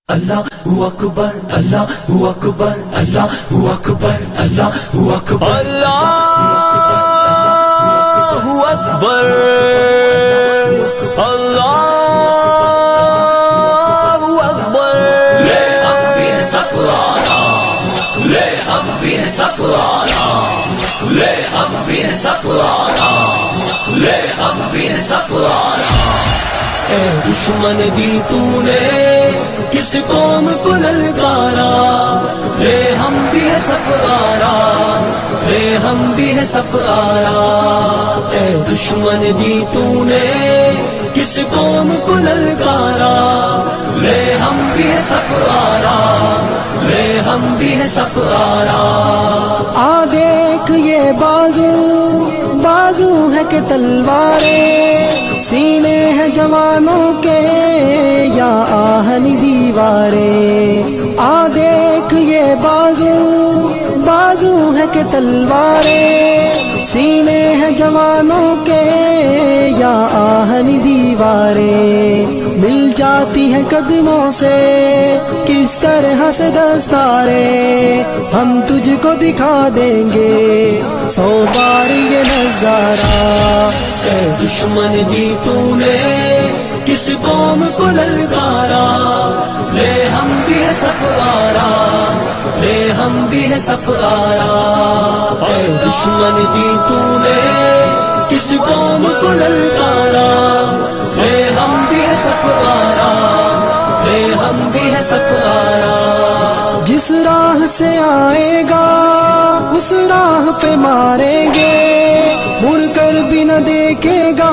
اللہ اکبر اللہ اکبر اللہ اکبر اللہ اکبر اللہ اکبر اللہ اکبر لے ہم بھی سفرانا لے ہم بھی سفرانا لے ہم بھی سفرانا لے ہم بھی سفرانا اے دشمن دی تو نے کس قوم کو للکارا لے ہم بھی ہے سفرارا لے ہم بھی ہے سفرارا اے دشمن دی تو نے کس قوم کو للکارا لے ہم بھی ہے سفرارا لے ہم بھی ہے سفرارا آ دیکھ یہ بازو بازو ہے کہ تلواریں سینے ہیں جوانوں کے یا آہن دیواریں آ دیکھ یہ بازو بازو ہے کہ تلواریں سینے ہیں جوانوں کے یا آہن دیواریں مل جاتی ہیں قدموں سے کس طرح سے دستاریں ہم تجھ کو دکھا دیں گے 100 بار یہ نظارہ اے دشمن دی تو نے کس قوم کو للکارا لے ہم بھی ہے سفرارا لے ہم بھی ہے سفرارا اے دشمن دی تو نے کس قوم کو للکارا لے ہم بھی ہے سفرارا لے ہم بھی ہے سفرارا جس راہ سے آئے گا اس راہ پہ ماریں گے مڑ کر بھی نہ دیکھے گا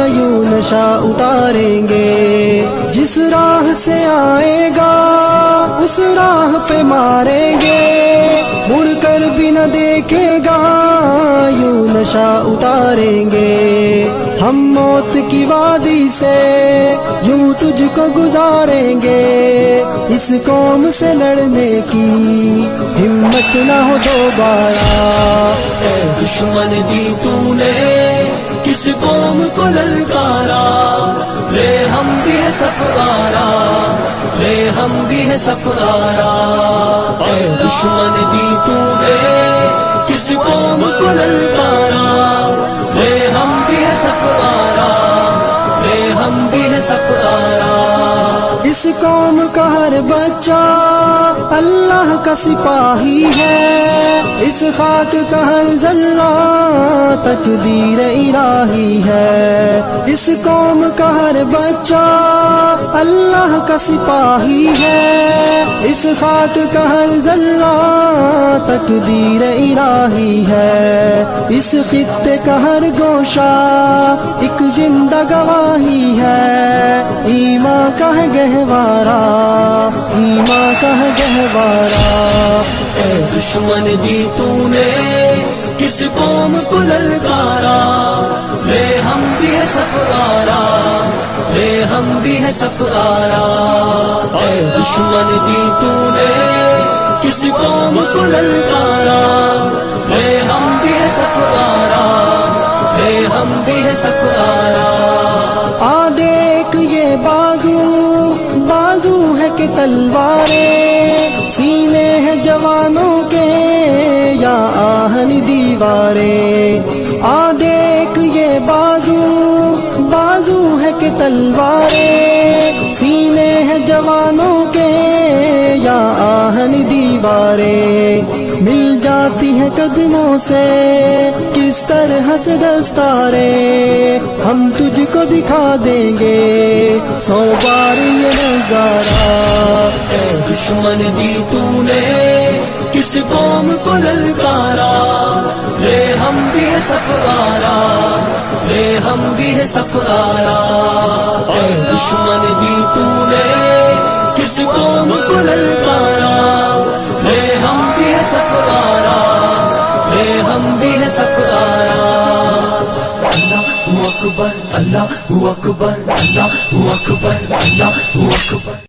یوں نشہ اتاریں گے جس راہ سے آئے گا اس راہ پہ ماریں گے مڑ کر بھی نہ دیکھے گا یوں نشہ اتاریں گے ہم موت کی وادی سے یوں تجھ کو گزاریں گے اس قوم سے لڑنے کی ہمت نہ ہو دوبارہ اے دشمن دی تو نے کس قوم کو للکارا لے ہم بھی ہے سفرارا لے ہم بھی ہے سفرارا اے دشمن دی تو نے کس قوم کو للکارا لے ہم بھی ہے سفرارا لے ہم بھی ہے سفرارا اس قوم کا ہر بچہ اللہ کا سپاہی ہے اس خاک کا ہر ذرہ تقدیر الہی ہے اس قوم کا ہر بچہ اللہ کا سپاہی ہے اس خاک کا ہر ذرہ تقدیر الہی ہے اس خطے کا ہر گوشہ ایک زندہ گواہی ہے ایمان کا ہے گہوارہ ایمان کا ہے گہوارہ اے دشمن دی تو نے کس قوم کو للکارا لے ہم بھی ہے سفرارا لے ہم بھی ہے سفرارا اے دشمن دی تو نے کس قوم کو للکارا لے ہم بھی ہے سفرارا لے ہم بھی ہے سفرارا آ دیکھ یہ بازو بازو ہے کہ تلواریں سینے ہیں جوانوں کے یا آہن دیواریں آ دیکھ یہ بازو بازو ہے کہ تلواریں سینے ہیں جوانوں کے یا آہن دیواریں مل جاتی ہیں قدموں سے کس طرح سے دستاریں ہم تجھ کو دکھا دیں گے 100 بار یہ نظارہ اے دشمن دی تو نے کس قوم کو للکارا لے ہم بھی ہے سفرارا لے ہم بھی ہے سفرارا اے دشمن دی تو نے کس قوم کو للکارا لے ہم بھی ہے سفرارا لے ہم بھی ہے سفرارا اللہ اکبر اللہ اکبر اللہ اکبر اللہ اکبر